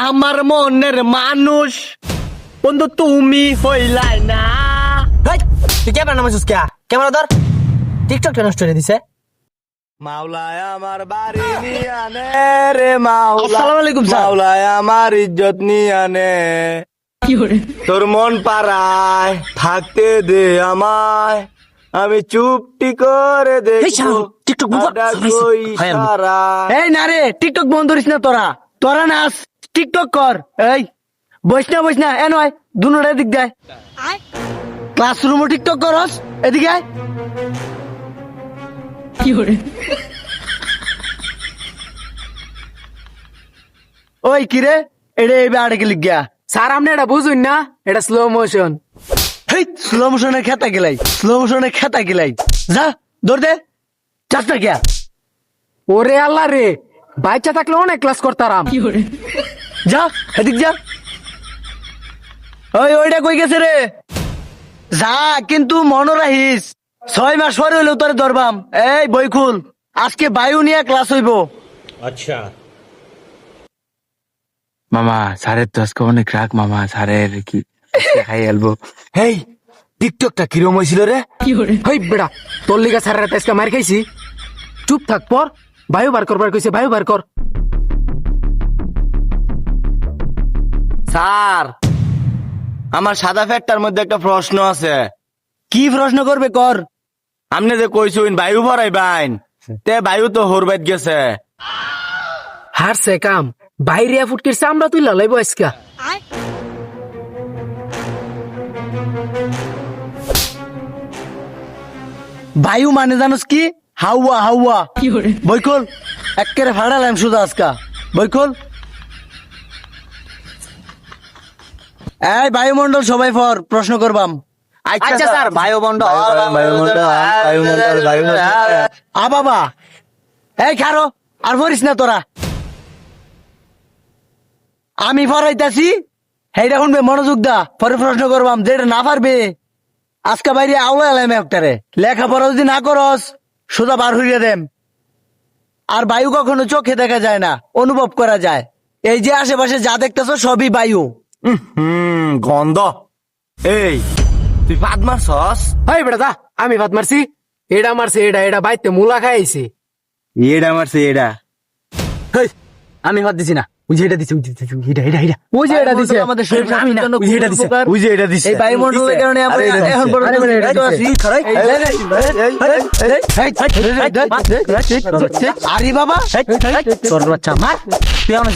আমার মনের মানুষ বন্ধু তুমি হইলাই না। তুই ক্যামেরা নামাইছিস কে? ক্যামেরা ধর। টিকটক কেন স্টোরি দিছে? মাওলায় আমার বাড়ি নিয়ে আনে রে মাওলা। আসসালামু আলাইকুম স্যার। মাওলায় আমার ইজ্জত নিয়ে আনে। তোর মন পাড়ায় থাকতে দে আমায়, আমি চুপটি করে এই দেখবো শালা, টিকটক বন্ধ কর। আডাকই সারা। এই না রে, টিকটক বন্ধ করিস না তোরা। তোরা নাচ, টিকটক কর। এই বইস না এ নয়, দুনোটা দিক দেয়। ক্লাসরুমও টিকটক করস, এদিকে আয়। ওই কিরে, এটা এই আড়ে গেলি গিয়া। স্যার আপনি এটা বুঝুন না, এটা স্লো মোশন। হেই স্লো মোশনে খেতা গেলাই যা দৌড় দে, চাস না গিয়া। ওরে আল্লাহ রে, বাচ্চা থাকলে অনেক ক্লাস করতাম। যা এদিক যা। ওইটা কই গেছে রে? যা, কিন্তু মনে রাখিস 6 মাস পরে হইলেও তোরে ধরবাম। এই বই খুল, আজকে বায়ু নিয়ে ক্লাস হইব। মামা স্যারের তো আজকে অনেক রাগ মামা, স্যারের কি খাই আলবো। হেই টিকটকটা কিরম হয়েছিল রে? হেই বেড়া, তোর লিগা স্যারের আজকে মার খাইছি। চুপ থাক পর, বায়ু বার করবার কইছে, বায়ু বার কর। স্যার আমার সাদা ফ্যাটটার মধ্যে একটা প্রশ্ন আছে। কি প্রশ্ন করবে কর। আপনি যে কইছুন বায়ু ভরাই বাইন, তে বায়ু তো হরবাইত গেছে। হারছে কাম, বাইরে ফুটকিরছে, আমরা তুই লালাইবো আজকা। বায়ু মানে জানোস কি? হাওয়া। বই খোল, একেবারে ফাড়ালাম শুধু আজকা। বই খোল। এই বায়ুমন্ডল সবাই ফর প্রশ্ন করবাম। আচ্ছা স্যার, বায়ুমণ্ডল আ বাবা, এই খারো, আর পড়িস না তোরা। আমি পড়াইতাছি, সেইটা শুনবে, মনোযোগ দা। পরে প্রশ্ন করবাম, যেটা না পারবে আজকে বাইরে আওলা এলাম একটারে। লেখাপড়া যদি না করস সোজা বার হইয়া দেম। আর বায়ু কখনো চোখে দেখা যায় না, অনুভব করা যায়। এই যে আশেপাশে যা দেখতেছ সবই বায়ু। গন্ধ। এই তুই পাদ মারছস? হেই বেড়া দা, আমি ভাত মারছি, এটা মারছে, এটা বাইতে মুলা খাইছে। এটা মারছে এটা। হেই, আমি হাত দিছি না। ওই যে এটা দিছে, ওই যে এটা দিছে আমাদের শরীর স্বাস্থ্যের জন্য ওই যে এটা দিছে, ওই যে এটা দিছে। এই বায়ুমণ্ডলের কারণে আমরা এখন পর্যন্ত জীবিত আছি। আরে বাবা, তোর বাচ্চা মার, তুই আমার